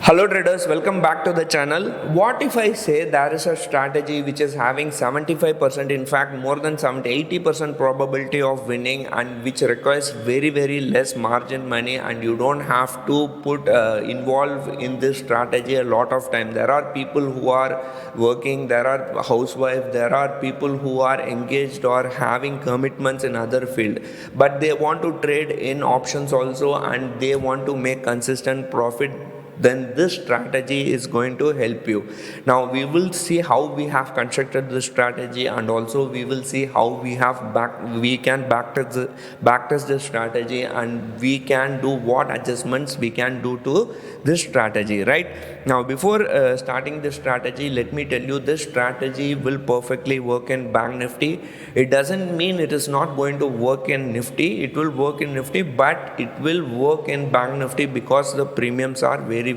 Hello traders, welcome back to the channel. What if I say there is a strategy which is having 75%, in fact more than 70-80% probability of winning, and which requires very less margin money, and you don't have to put involve in this strategy a lot of time. There are people who are working, there are housewives, there are people who are engaged or having commitments in other field, but they want to trade in options also and they want to make consistent profit. Then this strategy is going to help you. Now we will see how we have constructed this strategy, and also we will see how we can backtest this strategy, and we can do what adjustments we can do to this strategy. Right now, before starting this strategy, let me tell you this strategy will perfectly work in Bank Nifty. It doesn't mean it is not going to work in Nifty. It will work in Nifty, but it will work in Bank Nifty because the premiums are very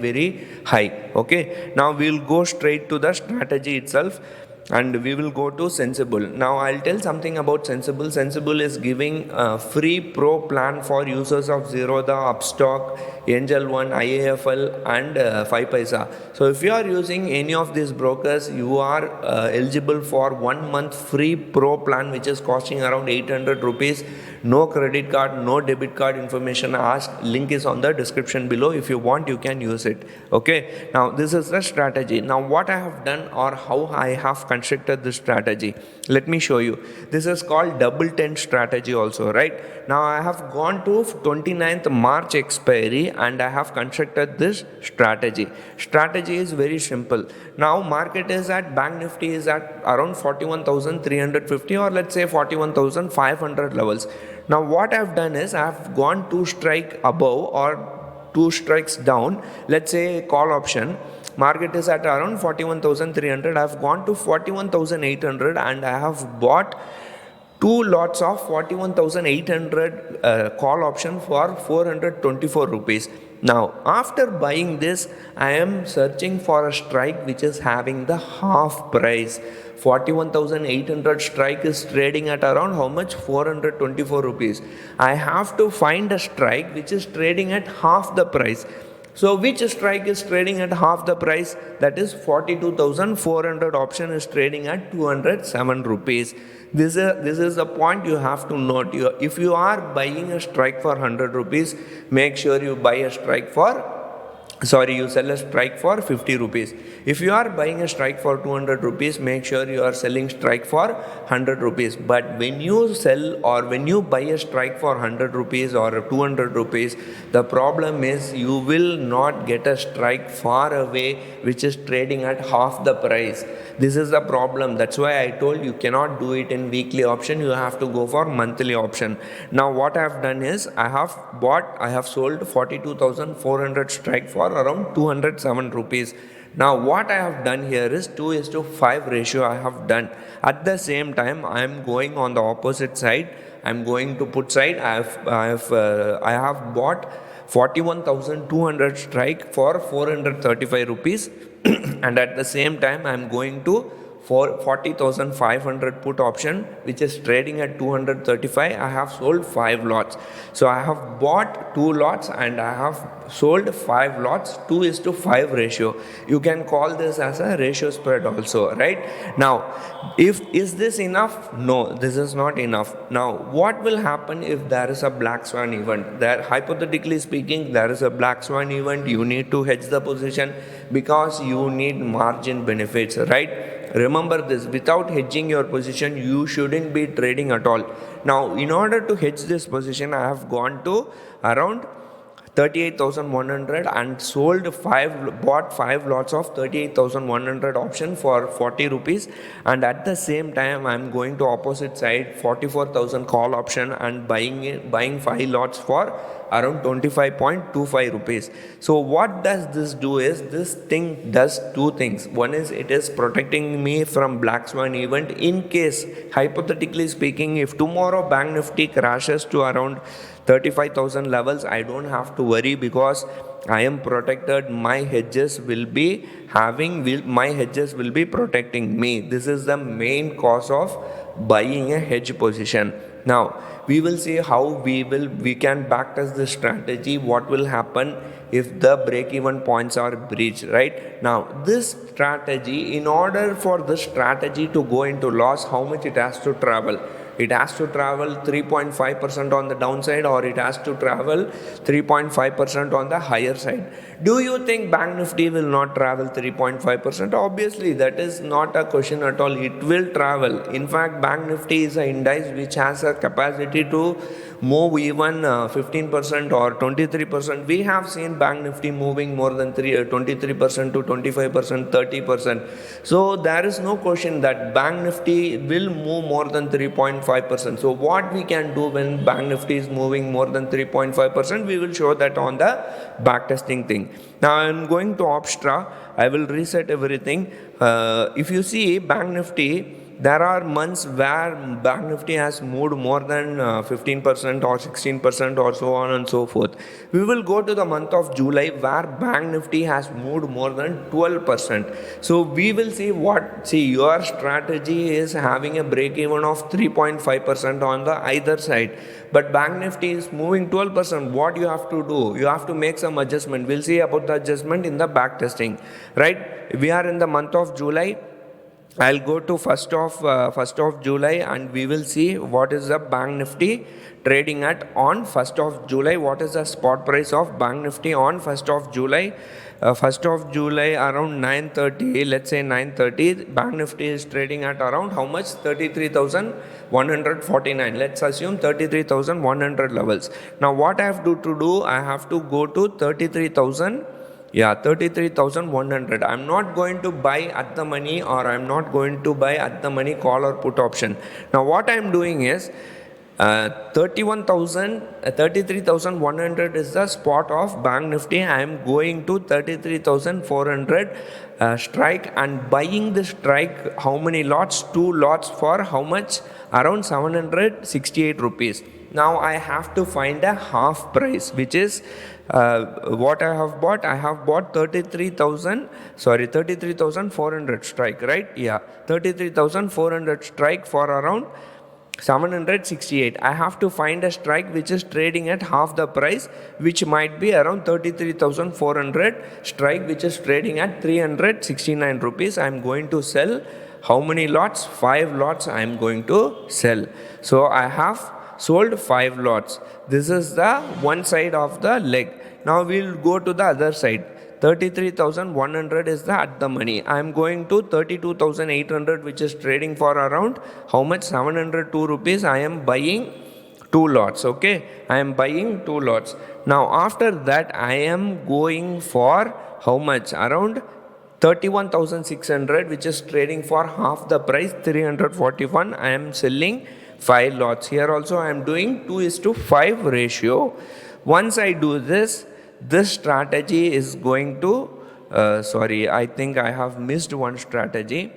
high. Okay, now we'll go straight to the strategy itself, and we will go to Sensible. Now I'll tell something about Sensible. Sensible is giving a free pro plan for users of Zero, the Upstock, Angel One, IAFL and 5 Paisa. So if you are using any of these brokers, you are eligible for 1 month free pro plan, which is costing around 800 rupees. No credit card, no debit card information asked. Link is on the description below. If you want, you can use it. Okay, now this is the strategy. Now what I have done, or how I have constructed this strategy, let me show you. This is called double 10 strategy also. Right now I have gone to 29th March expiry and I have constructed this strategy. Strategy is very simple. Now market is at, Bank Nifty is at around 41,350, or let's say 41,500 levels. Now what I've done is I've gone 2 strike above or 2 strikes down. Let's say call option, market is at around 41,300. I've gone to 41,800 and I have bought 2 lots of 41,800 call option for 424 rupees. Now after buying this, I am searching for a strike which is having the half price. 41,800 strike is trading at around how much? 424 rupees. I have to find a strike which is trading at half the price. So which strike is trading at half the price? That is 42,400 option is trading at 207 rupees. This is the point you have to note. If you are buying a strike for 100 rupees, make sure you buy a strike for you sell a strike for 50 rupees. If you are buying a strike for 200 rupees, make sure you are selling strike for 100 rupees. But when you sell or when you buy a strike for 100 rupees or 200 rupees, the problem is you will not get a strike far away which is trading at half the price. This is the problem. That's why I told you cannot do it in weekly option. You have to go for monthly option. Now what I have done is I have sold 42,400 strike for around 207 rupees. Now what I have done here is 2:5 ratio I have done. At the same time, I am going on the opposite side. I am going to put side. I have bought 41,200 strike for 435 rupees and at the same time I am going to for 40,500 put option which is trading at 235. I have sold 5 lots. So I have bought 2 lots and I have sold 5 lots. 2:5 ratio. You can call this as a ratio spread also. Right now, is this enough? No, this is not enough. Now what will happen if there is a black swan event? There, hypothetically speaking, there is a black swan event. You need to hedge the position because you need margin benefits. Right, remember this, without hedging your position you shouldn't be trading at all. Now in order to hedge this position, I have gone to around 38,100 and bought 5 lots of 38,100 option for 40 rupees, and at the same time I am going to opposite side 44,000 call option and buying 5 lots for around 25.25 rupees. So what does this do is, this thing does 2 things. One is it is protecting me from black swan event. In case, hypothetically speaking, if tomorrow Bank Nifty crashes to around 35,000 levels, I don't have to worry because I am protected. My hedges will be protecting me. This is the main cause of buying a hedge position. Now we will see how we can backtest this strategy. What will happen if the break even points are breached, right? Now this strategy, in order for this strategy to go into loss, how much it has to travel? It has to travel 3.5% on the downside, or it has to travel 3.5% on the higher side. Do you think Bank Nifty will not travel 3.5%? Obviously, that is not a question at all. It will travel. In fact, Bank Nifty is an index which has a capacity to move even 15% or 23%. We have seen Bank Nifty moving more than 23% to 25%, 30%. So there is no question that Bank Nifty will move more than 3.5%. So what we can do when Bank Nifty is moving more than 3.5%, we will show that on the backtesting thing. Now I am going to Opstra. I will reset everything. If you see Bank Nifty, there are months where Bank Nifty has moved more than 15% or 16% or so on and so forth. We will go to the month of July where Bank Nifty has moved more than 12%. So we will see your strategy is having a break even of 3.5% on the either side. But Bank Nifty is moving 12%. What you have to do? You have to make some adjustment. We'll see about the adjustment in the back testing. Right? We are in the month of July. I'll go to 1st of July and we will see what is the Bank Nifty trading at on 1st of July. What is the spot price of Bank Nifty on 1st of July? 1st of July around 9:30, let's say 9:30, Bank Nifty is trading at around how much? 33,149. Let's assume 33,100 levels. Now what I have to do, I have to go to 33,100. I'm not going to buy at the money, or I'm not going to buy at the money call or put option. Now what I'm doing is 33,100 is the spot of Bank Nifty. I am going to 33,400 strike and buying the strike. How many lots? 2 lots for how much? Around 768 rupees. Now I have to find a half price, which is what I have bought. I have bought 33,400 strike, right? Yeah, 33,400 strike for around 768. I have to find a strike which is trading at half the price, which might be around 33,400 strike, which is trading at 369 rupees. I am going to sell how many lots? 5 lots I am going to sell. So I have sold 5 lots. This is the one side of the leg. Now we will go to the other side. 33,100 is the at the money. I am going to 32,800, which is trading for around how much? 702 rupees. I am buying 2 lots. Okay, I am buying 2 lots. Now after that I am going for how much? Around 31,600, which is trading for half the price, 341. I am selling 5 lots. Here also I am doing 2:5 ratio. Once I do this strategy is going to I think I have missed one strategy.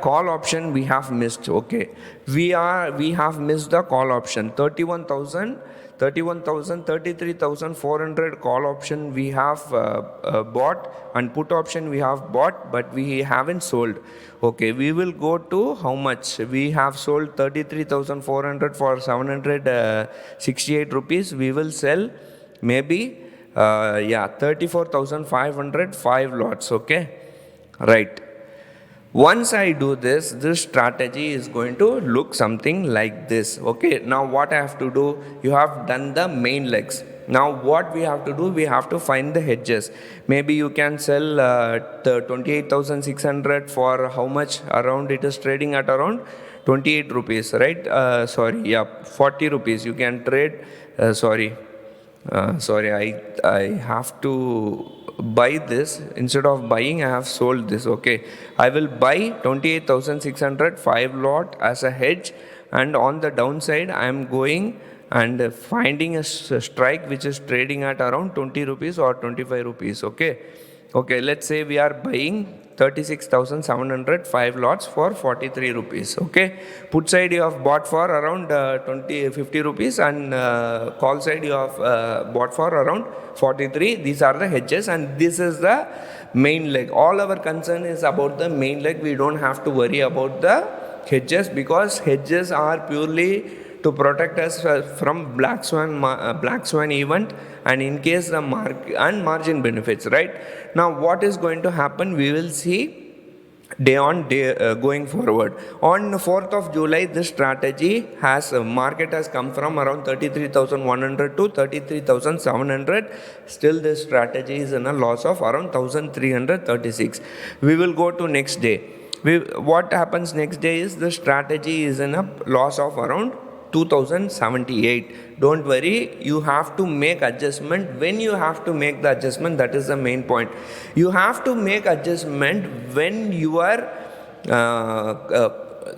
Call option we have missed. Okay, we have missed the call option. 33,400 call option we have bought, and put option we have bought, but we haven't sold. Okay, we will go to how much we have sold. 33,400 for 768 rupees. We will sell maybe 34,500 5 lots. Okay, right. Once I do this strategy is going to look something like this. Okay, now what I have to do? You have done the main legs. Now what we have to do? We have to find the hedges. Maybe you can sell the 28,600 for how much? Around, it is trading at around 28 rupees, right? 40 rupees. You can trade. I have to buy this. Instead of buying, I have sold this. Okay, I will buy 28,600 5 lot as a hedge, and on the downside I am going and finding a strike which is trading at around 20 rupees or 25 rupees. Okay, let's say we are buying 36,700 5 lots for 43 rupees. Okay, put side you have bought for around 50 rupees, and call side you have bought for around 43. These are the hedges, and this is the main leg. All our concern is about the main leg. We don't have to worry about the hedges, because hedges are purely to protect us from black swan event, and in case the margin benefits, right? Now what is going to happen, we will see day on day going forward. On the 4th of July, this strategy has market has come from around 33,100 to 33,700. Still this strategy is in a loss of around 1,336. We will go to next day. What happens next day is the strategy is in a loss of around 2078. Don't worry, you have to make adjustment. When you have to make the adjustment, that is the main point. You have to make adjustment when you are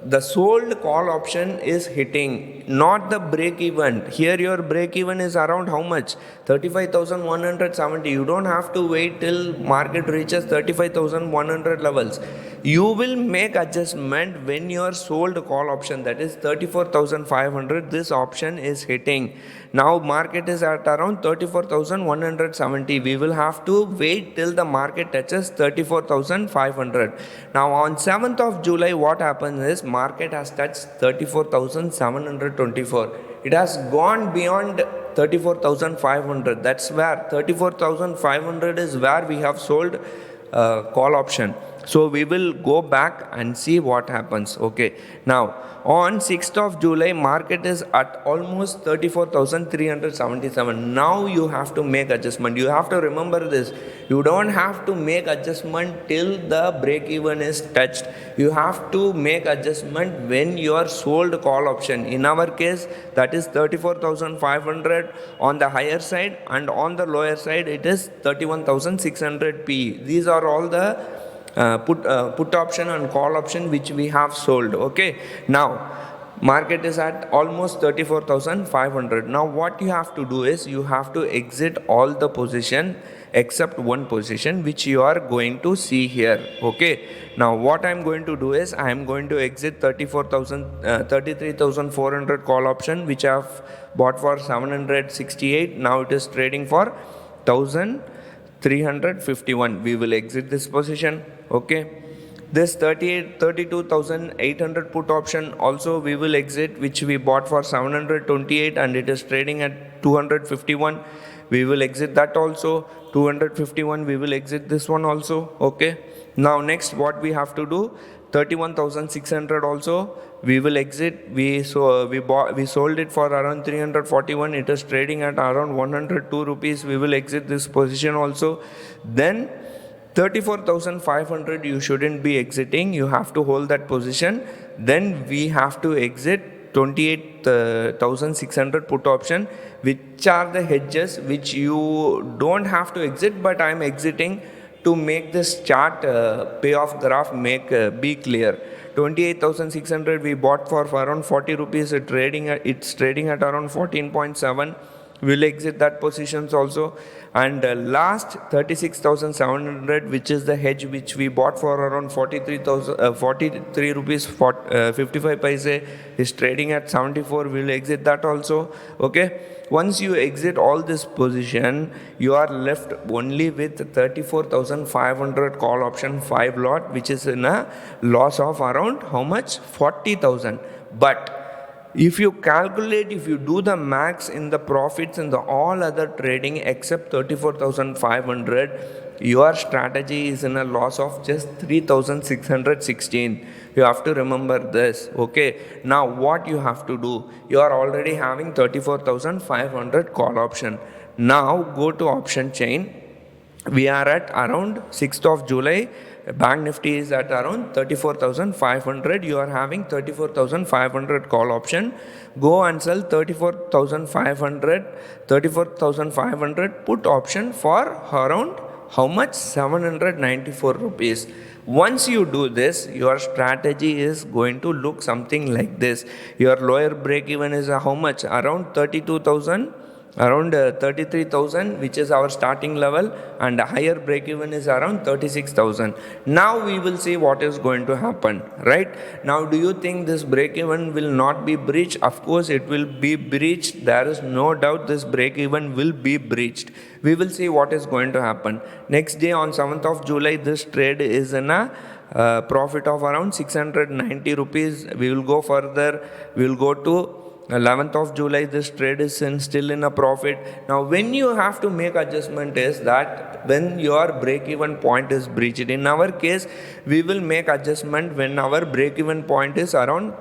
the sold call option is hitting, not the break even. Here your break even is around how much? 35,170. You don't have to wait till market reaches 35,100 levels. You will make adjustment when your sold call option, that is 34,500, this option is hitting. Now market is at around 34,170. We will have to wait till the market touches 34,500. Now on 7th of July, what happens is market has touched 34,724. It has gone beyond 34,500. That's where 34,500 is where we have sold call option. So we will go back and see what happens. Okay. Now on 6th of July, market is at almost 34,377. Now you have to make adjustment. You have to remember this. You don't have to make adjustment till the break even is touched. You have to make adjustment when your sold call option. In our case, that is 34,500 on the higher side, and on the lower side it is 31,600 PE. These are all the put option and call option which we have sold. Okay. Now market is at almost 34,500. Now what you have to do is you have to exit all the position except one position which you are going to see here. Okay. Now what I am going to do is I am going to exit 33,400 call option which I have bought for 768. Now it is trading for 1,351. We will exit this position. Okay. This 32,800 put option also we will exit, which we bought for 728 and it is trading at 251. We will exit that also. 251 we will exit this one also. Okay. Now next what we have to do, 31,600 also we will exit. We sold it for around 341. It is trading at around 102 rupees. We will exit this position also. Then 34,500 you shouldn't be exiting. You have to hold that position. Then we have to exit 28,600 put option, which are the hedges which you don't have to exit, but I am exiting to make this chart payoff graph be clear. 28,600 we bought for around 40 rupees. It's trading at around 14.7. We'll exit that positions also. And last 36,700, which is the hedge which we bought for around 43 rupees 55 paise, is trading at 74. We'll exit that also. Okay. Once you exit all this position, you are left only with 34,500 call option 5 lot, which is in a loss of around how much? 40,000. But if you calculate, if you do the max in the profits in the all other trading except 34,500, your strategy is in a loss of just 3,616. You have to remember this. Okay. Now what you have to do, you are already having 34,500 call option. Now go to option chain. We are at around 6th of July. Bank Nifty is at around 34,500. You are having 34,500 call option. Go and sell 34,500 put option for around how much? 794 rupees. Once you do this, your strategy is going to look something like this. Your lower break even is how much? Around 32,000. Around 33,000, which is our starting level, and higher break even is around 36,000. Now we will see what is going to happen, right? Now do you think this break even will not be breached? Of course it will be breached. There is no doubt this break even will be breached. We will see what is going to happen. Next day on 7th of July, this trade is in a profit of around 690 rupees. We will go further. We will go to 11th of July, this trade is still in a profit. Now, when you have to make adjustment is that when your break-even point is breached. In our case, we will make adjustment when our break-even point is around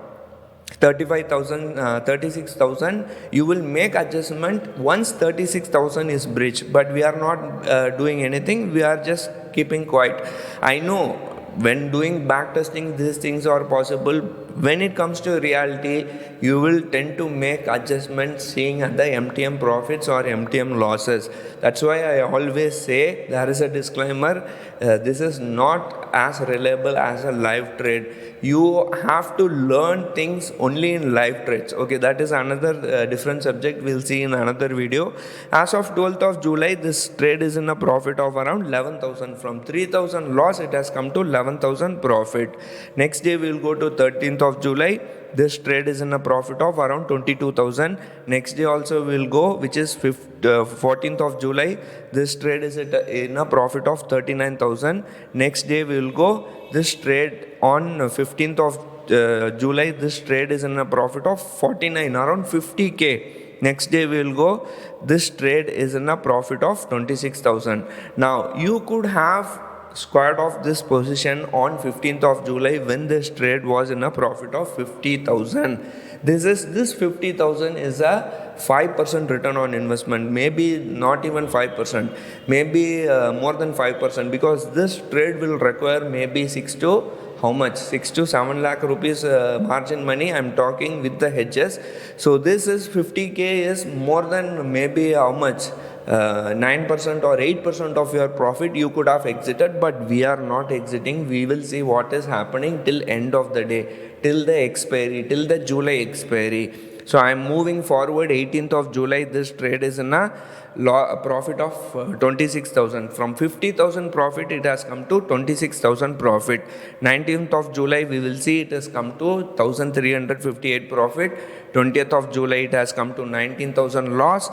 35,000, 36,000. You will make adjustment once 36,000 is breached, but we are not doing anything. We are just keeping quiet. I know when doing back testing, these things are possible. When it comes to reality, you will tend to make adjustments seeing at the MTM profits or MTM losses. That's why I always say, there is a disclaimer, this is not as reliable as a live trade. You have to learn things only in live trades. Okay, that is another different subject. We'll see in another video. As of 12th of July, this trade is in a profit of around 11,000. From 3,000 loss, it has come to 11,000 profit. Next day, we'll go to 13th of July. This trade is in a profit of around 22,000. Next day also we'll go, which is 14th of July. This trade is in a profit of 39,000. Next day we'll go. This trade on 15th of July, this trade is in a profit of 49, around 50k. Next day we will go. This trade is in a profit of 26,000. Now you could have squared off this position on 15th of July when this trade was in a profit of 50,000. This 50,000 is a 5% return on investment, maybe not even 5%, maybe more than 5%, because this trade will require maybe 6 to 7 lakh rupees margin money. I'm talking with the hedges. So this is 50k is more than maybe how much? 9% or 8% of your profit you could have exited, but we are not exiting. We will see what is happening till end of the day, till the expiry, till the July expiry. So I am moving forward. 18th of July, this trade is in a profit of 26,000. From 50,000 profit, it has come to 26,000 profit. 19th of July, we will see it has come to 1,358 profit. 20th of July, it has come to 19,000 loss.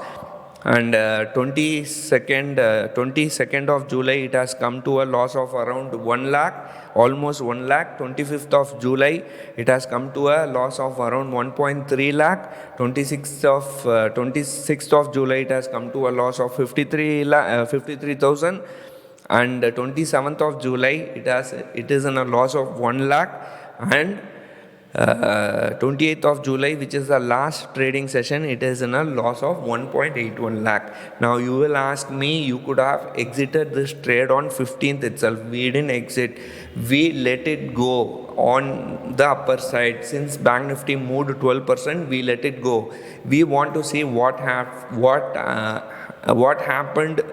And 22nd of July, it has come to a loss of around 1 lakh, almost 1 lakh. 25th of July, it has come to a loss of around 1.3 lakh. 26th of July, it has come to a loss of 53,000. And 27th of July, it is in a loss of 1 lakh. And 28th of July, which is the last trading session, it is in a loss of 1.81 lakh. Now you will ask me, you could have exited this trade on 15th itself. We didn't exit. We let it go on the upper side. Since Bank Nifty moved 12%, we let it go. We want to see what happened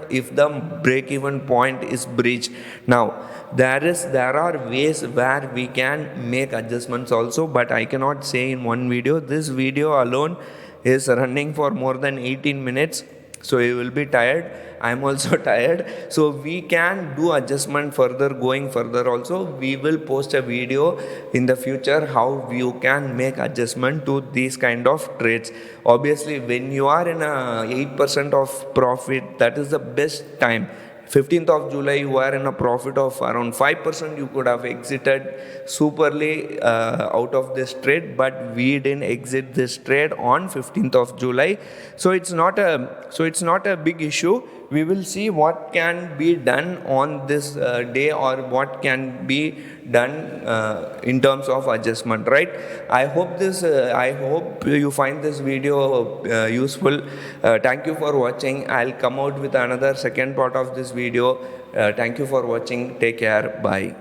if the break-even point is breached. Now there are ways where we can make adjustments also, but I cannot say in one video. This video alone is running for more than 18 minutes, so you will be tired. I am also tired. So we can do adjustment further, going further also. We will post a video in the future how you can make adjustment to these kind of trades. Obviously, when you are in a 8% of profit, that is the best time. 15th of July, you are in a profit of around 5%. You could have exited superly out of this trade, but we didn't exit this trade on 15th of July. So it's not a big issue. We will see what can be done on this day, or what can be done in terms of adjustment, right? I hope you find this video useful. Thank you for watching. I'll come out with another second part of this video. Thank you for watching. Take care. Bye.